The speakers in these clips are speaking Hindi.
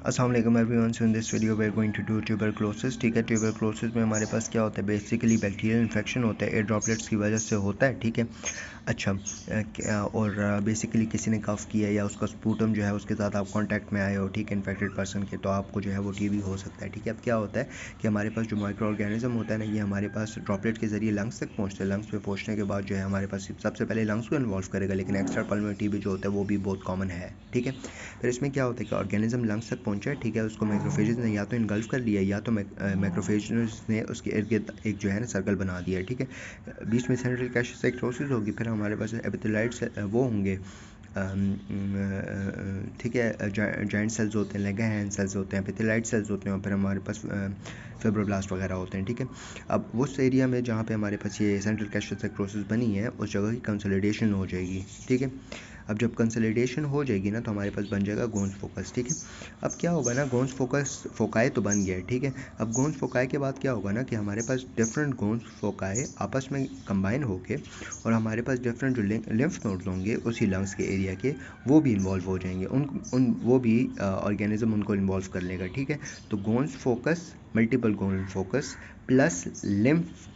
अस्सलाम वालेकुम everyone. So in this video we are going to do tuberculosis. ठीक है, ट्यूबरक्लोसिस में हमारे पास क्या होता है, बेसिकली बैक्टीरियल इन्फेक्शन होता है, एयर ड्रॉपलेट्स की वजह से होता है। ठीक है, अच्छा और बेसिकली किसी ने कफ किया या उसका स्पूटम जो है उसके साथ आप कांटेक्ट में आए हो, ठीक है, इन्फेक्टेड पर्सन के, तो आपको जो है वो टीबी हो सकता है। ठीक है, अब क्या होता है कि हमारे पास जो माइक्रो ऑर्गेनिज्म होता है ना, ये हमारे पास ड्रॉपलेट के जरिए लंग्स तक पहुँचते हैं। लंग्स में पहुँचने के बाद जो है हमारे पास सबसे पहले लंग्स को इन्वॉल्व करेगा, लेकिन एक्स्ट्रा पल्मोनरी टीबी जो होता है वो भी बहुत कॉमन है। ठीक है, फिर इसमें क्या होता है कि ऑर्गेनिज्म लंग्स तक पहुंचा है, ठीक है, उसको मैक्रोफेजेस ने या तो इनगल्फ कर लिया या तो मैक्रोफेजेस ने उसके इर्द गिर्द एक जो है ना सर्कल बना दिया है। ठीक है, बीच में सेंट्रल कैशोसाइटोसिस होगी, फिर हमारे पास एपिथेलाइट्स वो होंगे, ठीक है, जॉइंट सेल्स होते हैं, लेगरहैंड सेल्स होते हैं, एपिथेलाइट सेल्स होते हैं, और फिर हमारे पास फिब्रोब्लास्ट वगैरह होते हैं। ठीक है, अब उस एरिया में जहाँ पे हमारे पास ये सेंट्रल कैशोसाइटोसिस बनी है, उस जगह की कंसोलिडेशन हो जाएगी। ठीक है, अब जब कंसोलिडेशन हो जाएगी ना, तो हमारे पास बन जाएगा गोन्स फोकस। ठीक है, अब क्या होगा ना, गोन्स फोकस फोकाए तो बन गया है। ठीक है, अब गोन्स फोकाए के बाद क्या होगा ना कि हमारे पास डिफरेंट गोन्स फोकाए आपस में कंबाइन होके और हमारे पास डिफरेंट जो लिम्फ नोड्स होंगे उसी लंग्स के एरिया के, वो भी इन्वॉल्व हो जाएंगे, उन वो भी ऑर्गेनिज्म उनको इन्वॉल्व कर लेगा। ठीक है, तो Ghon's focus, multiple Ghon's focus plus lymph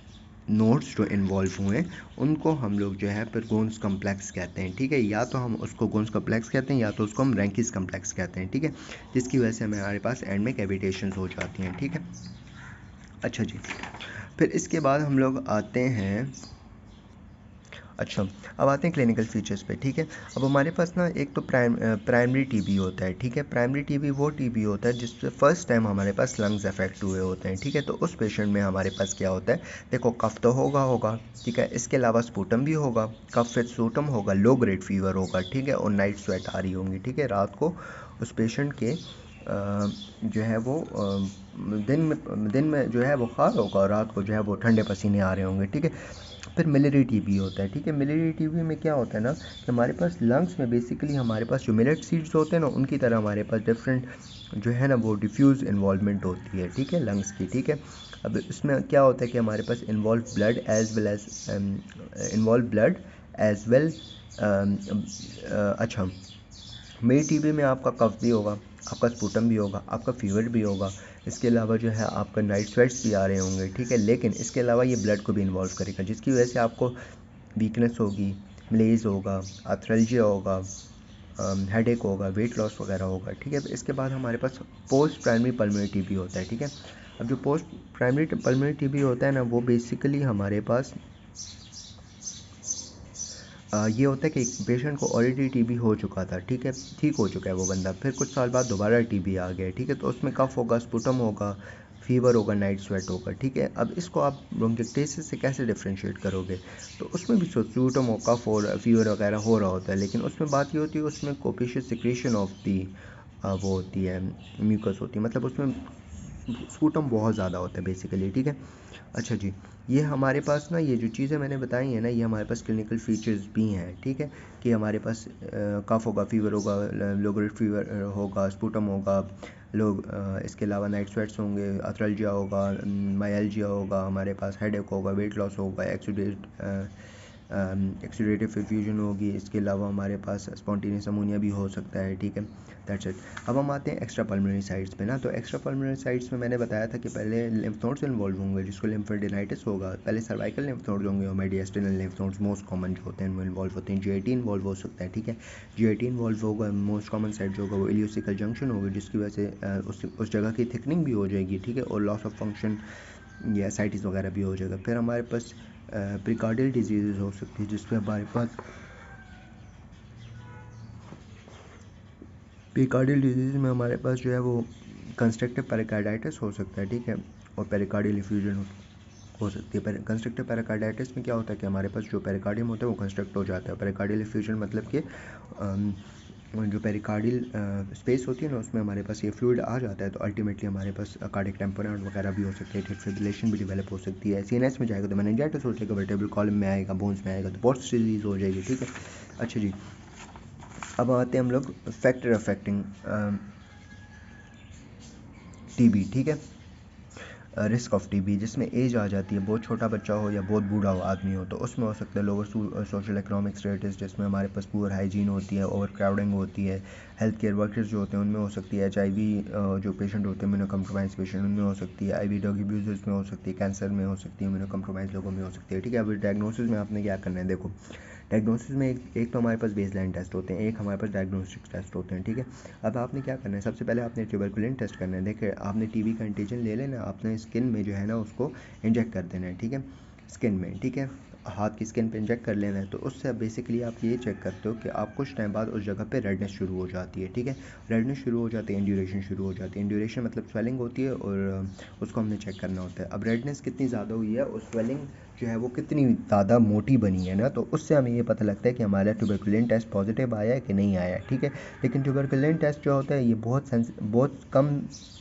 nodes जो इन्वॉल्व हुए हैं उनको हम लोग जो है फिर गोन्स कम्प्लेक्स कहते हैं। ठीक है, या तो हम उसको गोन्स कम्प्लेक्स कहते हैं या तो उसको हम रैंकिस कम्प्लेक्स कहते हैं। ठीक है, जिसकी वजह से हमारे पास एंड में कैविटेशंस हो जाती हैं। ठीक है, अच्छा जी, फिर इसके बाद हम लोग आते हैं, अच्छा अब आते हैं क्लिनिकल फीचर्स पे। ठीक है, अब हमारे पास ना एक तो प्राइमरी टीबी होता है। ठीक है, प्राइमरी टीबी वो टीबी होता है जिससे फर्स्ट टाइम हमारे पास लंग्स अफेक्ट हुए होते हैं। ठीक है, तो उस पेशेंट में हमारे पास क्या होता है, देखो कफ तो होगा। ठीक है, इसके अलावा स्पूटम भी होगा, कफ विद स्पूटम होगा, लो ग्रेड फीवर होगा। ठीक है, और नाइट स्वेट आ रही होंगी। ठीक है, रात को उस पेशेंट के जो है वो दिन में जो है बुखार होगा और रात को जो है वो ठंडे पसीने आ रहे होंगे। ठीक है, फिर मिलिट्री टीबी होता है। ठीक है, मिलिट्री टीबी में क्या होता है ना कि हमारे पास लंग्स में बेसिकली हमारे पास जो मिलेट सीड्स होते हैं ना, उनकी तरह हमारे पास डिफरेंट जो है ना वो डिफ्यूज़ इन्वॉल्वमेंट होती है। ठीक है, लंग्स की। ठीक है, अब इसमें क्या होता है कि हमारे पास इन्वॉल्व ब्लड एज वेल अच्छा, मेरी टीबी में आपका कफ भी होगा, आपका स्पूटम भी होगा, आपका फीवर भी होगा, इसके अलावा जो है आपका नाइट स्वेट्स भी आ रहे होंगे। ठीक है, लेकिन इसके अलावा ये ब्लड को भी इन्वॉल्व करेगा, जिसकी वजह से आपको वीकनेस होगी, मलेज होगा, आर्थ्रल्जिया होगा, हेडेक होगा, वेट लॉस वगैरह होगा। ठीक है, इसके बाद हमारे पास पोस्ट प्राइमरी पल्मोनरी टीबी होता है। ठीक है, अब जो पोस्ट प्राइमरी पल्मोनरी टीबी होता है ना, वो बेसिकली हमारे पास ये होता है कि एक पेशेंट को ऑलरेडी टीबी हो चुका था। ठीक है, ठीक हो चुका है वो बंदा, फिर कुछ साल बाद दोबारा टीबी आ गया। ठीक है, तो उसमें कफ होगा, स्पुटम होगा, फीवर होगा, नाइट स्वेट होगा। ठीक है, अब इसको आप ब्रोंकिक्टेसिस से कैसे डिफ्रेंशिएट करोगे, तो उसमें भी स्पूटम और कफ और फीवर वगैरह हो रहा होता है, लेकिन उसमें बात ये होती है उसमें कोपिशियस सिक्रेशन ऑफ दी वो होती है, म्यूकस होती है, मतलब उसमें स्पूटम बहुत ज़्यादा होता है बेसिकली। ठीक है, अच्छा जी, ये हमारे पास ना ये जो चीज़ें मैंने बताई हैं ना, ये हमारे पास क्लिनिकल फीचर्स भी हैं। ठीक है, कि हमारे पास कफ होगा, फीवर होगा, लो ग्रेड फीवर होगा, स्पूटम होगा, लोग इसके अलावा नाइट स्वेट्स होंगे, आर्थ्रल्जिया होगा, मायल्जिया होगा, हमारे पास हेडेक होगा, वेट लॉस होगा, एक्सुडेटिव फ्यूजन होगी, इसके अलावा हमारे पास स्पॉन्टेनियस अमोनिया भी हो सकता है। ठीक है, दैट्स इट। अब हम आते हैं एक्स्ट्रा पल्मोनरी साइट्स पे ना, तो एक्स्ट्रा पल्मोनरी साइट्स में मैंने बताया था कि पहले लिम्फ नोड्स इन्वॉल्व होंगे, जिसको लिम्फेडेनाइटिस होगा, पहले सर्वाइकल लिम्फ नोड्स होंगे और मेडिएस्टिनल लिम्फ नोड्स मोस्ट कॉमन जो होते हैं वो इन्वॉल्व होते हैं। जीआईटी इन्वॉल्व हो सकता है। ठीक है, जीआईटी इन्वॉल्व होगा, मोस्ट कॉमन साइट जो होगा वो इलियोसिकल जंक्शन होगी, जिसकी वजह से उस जगह की थिकनिंग भी हो जाएगी। ठीक है, और लॉस ऑफ फंक्शन या एसाइटिस वगैरह भी हो जाएगा। फिर हमारे पास प्रिकार्डियल डिजीज़ हो सकती है, जिसमें हमारे पास प्रिकार्डियल डिजीज़ में हमारे पास जो है वो कंस्ट्रक्टिव पेरिकार्डाइटिस हो सकता है। ठीक है, और पेरिकार्डियल इफ्यूजन हो सकती है। कंस्ट्रक्टिव पेरिकार्डाइटिस में क्या होता है कि हमारे पास जो पेरिकार्डियम होता है वो कंस्ट्रक्ट हो जाता है। पेरिकार्डियल इफ्यूजन मतलब कि जो पेरिकार्डियल स्पेस होती है ना, उसमें हमारे पास ये फ्लूइड आ जाता है, तो अल्टीमेटली हमारे पास कार्डियक टेम्पोनेट वगैरह भी हो सकते हैं, फिब्रिलेशन भी डेवलप हो सकती है। सीएनएस में जाएगा तो मेनिंजाइटिस हो जाएगा, वर्टेब्रल कॉलम में आएगा, बोन्स में आएगा तो पोर्ट्स डिजीज़ हो जाएगी। ठीक है, अच्छा जी, अब आते हैं हम लोग फैक्टर अफेक्टिंग टीबी। ठीक है, रिस्क ऑफ टीबी, जिसमें एज आ जाती है, बहुत छोटा बच्चा हो या बहुत बूढ़ा हो आदमी हो, तो उसमें हो सकता है लोअर सोशल इकोनॉमिक स्टेटस, जिसमें हमारे पास पुअर हाइजीन होती है, ओवर क्राउडिंग होती है, हेल्थ केयर वर्कर्स जो होते हैं उनमें हो सकती है, HIV जो पेशेंट होते हैं इम्यूनो कम्प्रोमाइज़ पेशेंट उनमें हो सकती है, IV ड्रग अब्यूजर्स में हो सकती है, कैंसर में हो सकती है, इम्यूनो कम्प्रोमाइज़ लोगों में हो सकती है, ठीक है। अब डायग्नोसिस में आपने क्या करना है, देखो डायग्नोसिस में एक तो हमारे पास बेसलाइन टेस्ट होते हैं, एक हमारे पास डायग्नोस्टिक्स टेस्ट होते हैं, ठीक है। अब आपने क्या करना है, सबसे पहले आपने ट्यूबरकुलिन टेस्ट करना है। देखिए आपने TB का एंटीजन ले लेना, आपने स्किन में जो है ना उसको इंजेक्ट कर देना है, ठीक है, स्किन में, ठीक है, हाथ की स्किन पे इंजेक्ट कर लेना है। तो उससे बेसिकली आप ये चेक करते हो कि आप कुछ टाइम बाद उस जगह पे रेडनेस शुरू हो जाती है, ठीक है, रेडनेस शुरू हो जाती है, इंड्यूरेशन शुरू हो जाती है। इंड्यूरेशन मतलब स्वेलिंग होती है और उसको हमने चेक करना होता है। अब रेडनेस कितनी ज़्यादा हुई है और स्वेलिंग जो है वो कितनी ज़्यादा मोटी बनी है ना, तो उससे हमें ये पता लगता है कि हमारा ट्यूबरकुलिन टेस्ट पॉजिटिव आया है कि नहीं आया है, ठीक है। लेकिन ट्यूबरकुलिन टेस्ट जो होता है ये बहुत कम,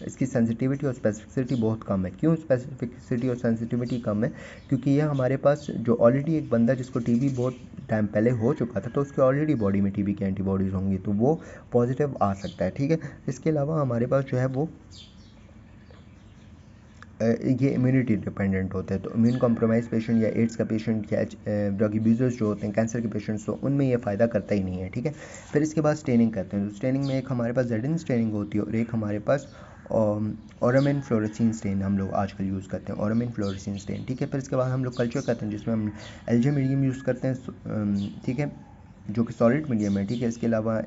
इसकी सेंसिटिविटी और स्पेसिफिसिटी बहुत कम है। क्यों स्पेसिफिसिटी और सेंसिटिविटी कम है? क्योंकि ये हमारे पास जो ऑलरेडी एक बंदा जिसको TB बहुत टाइम पहले हो चुका था, तो उसके ऑलरेडी बॉडी में TB की एंटीबॉडीज़ होंगी, तो वो पॉजिटिव आ सकता है, ठीक है। इसके अलावा हमारे पास जो है वो ये इम्यूनिटी डिपेंडेंट होते हैं। तो इम्यून कॉम्प्रोमाइज़ पेशेंट या एड्स का पेशेंट या ड्रग अब्यूजर्स जो होते हैं, कैंसर के पेशेंट्स, तो उनमें ये फ़ायदा करता ही नहीं है, ठीक है। फिर इसके बाद स्टेनिंग करते हैं। तो स्टेनिंग में एक हमारे पास जेडिन स्टेनिंग होती है और एक हमारे पास ऑरामिन फ्लोरेसिन स्टेन हम लोग आजकल यूज़ करते हैं, ऑरामिन फ्लोरेसिन स्टेन, ठीक है। फिर इसके बाद हम लोग कल्चर करते हैं जिसमें हम एलजे मीडियम यूज़ करते हैं, ठीक है, जो कि सॉलिड मीडियम है, ठीक है। इसके अलावा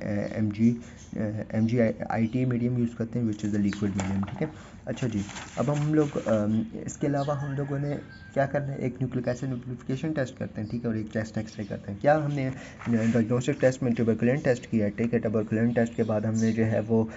MgIT मीडियम यूज़ करते हैं which is the liquid medium, ठीक है। अच्छा जी, अब हम लोग इसके अलावा हम लोगों ने क्या करना है, एक न्यूक्लिक एसिड न्यूक्लिफिकेशन टेस्ट करते हैं, ठीक है, और एक चेस्ट एक्सरे करते हैं। क्या हमने डायग्नोस्टिक टेस्ट में ट्यूबरकुलिन टेस्ट किया है, ठीक है। ट्यूबरकुलिन टेस्ट के बाद हमने जो है वो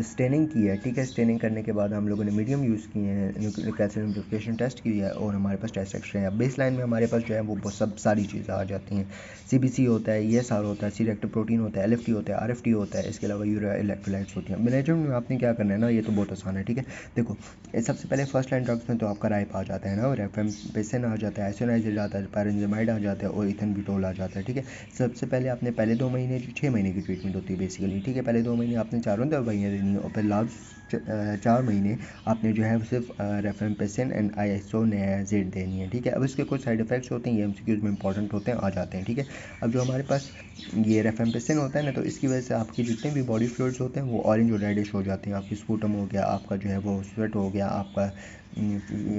स्टेनिंग की है, ठीक है। स्टेनिंग करने के बाद हम लोगों ने मीडियम यूज़ किए हैं, न्यूक्लिक एसिड न्यूक्लिफिकेशन टेस्ट किया है और हमारे पास टेस्ट एक्सरे है। बेस लाइन में हमारे पास जो है वो सब सारी चीज़ें आ जाती हैं। CBC होता है, ESR होता है, C-रेक्टिव प्रोटीन होता है, LFT होता है, RFT होता है, इसके अलावा यूरिया इलेक्ट्रोलाइट्स होती हैं। मैनेजमेंट में आपने क्या करना है ना, ये तो बहुत आसान है, ठीक है। देखो सबसे पहले फर्स्ट लाइन ड्रग्स में तो आपका राइप आ जाता है ना, और रेफेम्पेसिन आ जाता है, आइसोनाइज़र आता है, पायरेंजामाइड आ जाता है और इथेनब्यूटोल आ जाता है, ठीक है। सबसे पहले आपने पहले 2 महीने 6 महीने की ट्रीटमेंट होती है बेसिकली, ठीक है। पहले 2 महीने आपने चारों दवाइयाँ देनी है और फिर लास्ट 4 महीने आपने जो है सिर्फ रेफेम्पेसिन एंड आइसोनाइज़ेड देनी है, ठीक है। अब इसके कुछ साइड इफेक्ट्स होते हैं, ये MCQs में इंपॉर्टेंट होते हैं, आ जाते हैं, ठीक है। अब जो हमारे पास ये रेफेम्पेसिन होता है ना, तो इसकी वजह से आपकी जितने भी बॉडी फ्लूइड्स होते हैं वो ऑरेंज और रेडिश हो जाते हैं। आपकी स्पूटम हो गया, आपका जो है वो स्वेट हो गया,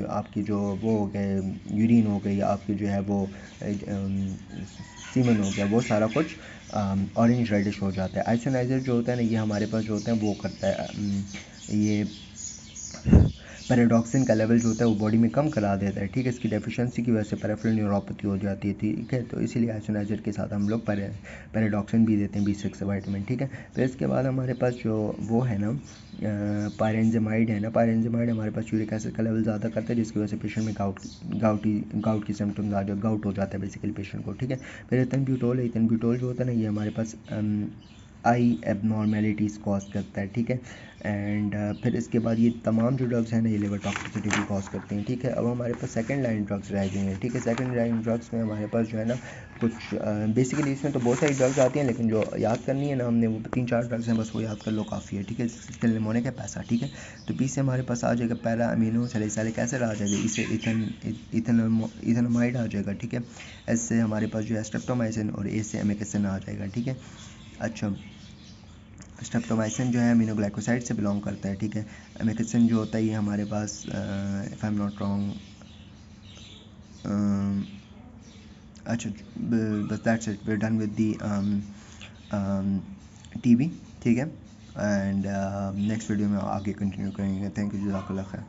आपकी जो वो हो गए यूरिन हो गई, आपकी जो है वो सीमन हो गया, वो सारा कुछ ऑरेंज रेडिश हो जाता है। आइसोनाइज़र जो होता है ना, ये हमारे पास जो होता है वो करता है ये पैराडॉक्सिन का लेवल जो होता है वो बॉडी में कम करा देता है, ठीक है। इसकी डेफिशिएंसी की वजह से पेरिफेरल न्यूरोपैथी हो जाती है, ठीक है। तो इसीलिए आइसोनाइज़र के साथ हम लोग पैराडॉक्सिन भी देते हैं, B6 विटामिन, ठीक है। फिर इसके बाद हमारे पास जो वो है ना पायरेंजामाइड है ना, पायरेंजामाइड हमारे पास यूरिक एसिड का लेवल ज़्यादा करता है, जिसकी वजह से पेशेंट में गाउट की सिम्टम्स आ जाए, गाउट हो जाता है बेसिकली पेशेंट को, ठीक है। फिर इथेनब्यूटोल है, इथेनब्यूटोल जो होता है ना, ये हमारे पास आई एबनॉर्मेलिटीज़ कॉज करता है, ठीक है। एंड फिर इसके बाद ये तमाम जो ड्रग्स हैं ना, ये लिवर टॉक्सिसिटी भी कॉज करते हैं, ठीक है। अब हमारे पास सेकंड लाइन ड्रग्स रह गई हैं, ठीक है। सेकंड लाइन ड्रग्स में हमारे पास जो है ना कुछ बेसिकली इसमें तो बहुत सारी ड्रग्स आती हैं, लेकिन जो याद करनी है ना हमने, वो 3-4 ड्रग्स हैं, बस वो याद कर लो काफ़ी है, ठीक है। स्टेलिमोनिक है, पैसा, ठीक है। तो पी से हमारे पास आ जाएगा पैरा अमीनो सैलिसाइलिक एसिड आ जाएगा, इससे इथेनोमाइड आ जाएगा, ठीक है। एस से हमारे पास जो है स्ट्रेप्टोमाइसिन और ए से अमेकेसिन आ जाएगा, ठीक है। अच्छा, स्ट्रेप्टोमाइसिन जो है अमीनोग्लाइकोसाइड से बिलोंग करता है, ठीक है। अमेकेसिन जो होता है ये हमारे पास if I am not wrong, अच्छा बस that's it, we are done with the TB, ठीक है। एंड नेक्स्ट वीडियो में आगे कंटिन्यू करेंगे। थैंक यू, जज़ाकल्लाह खैर।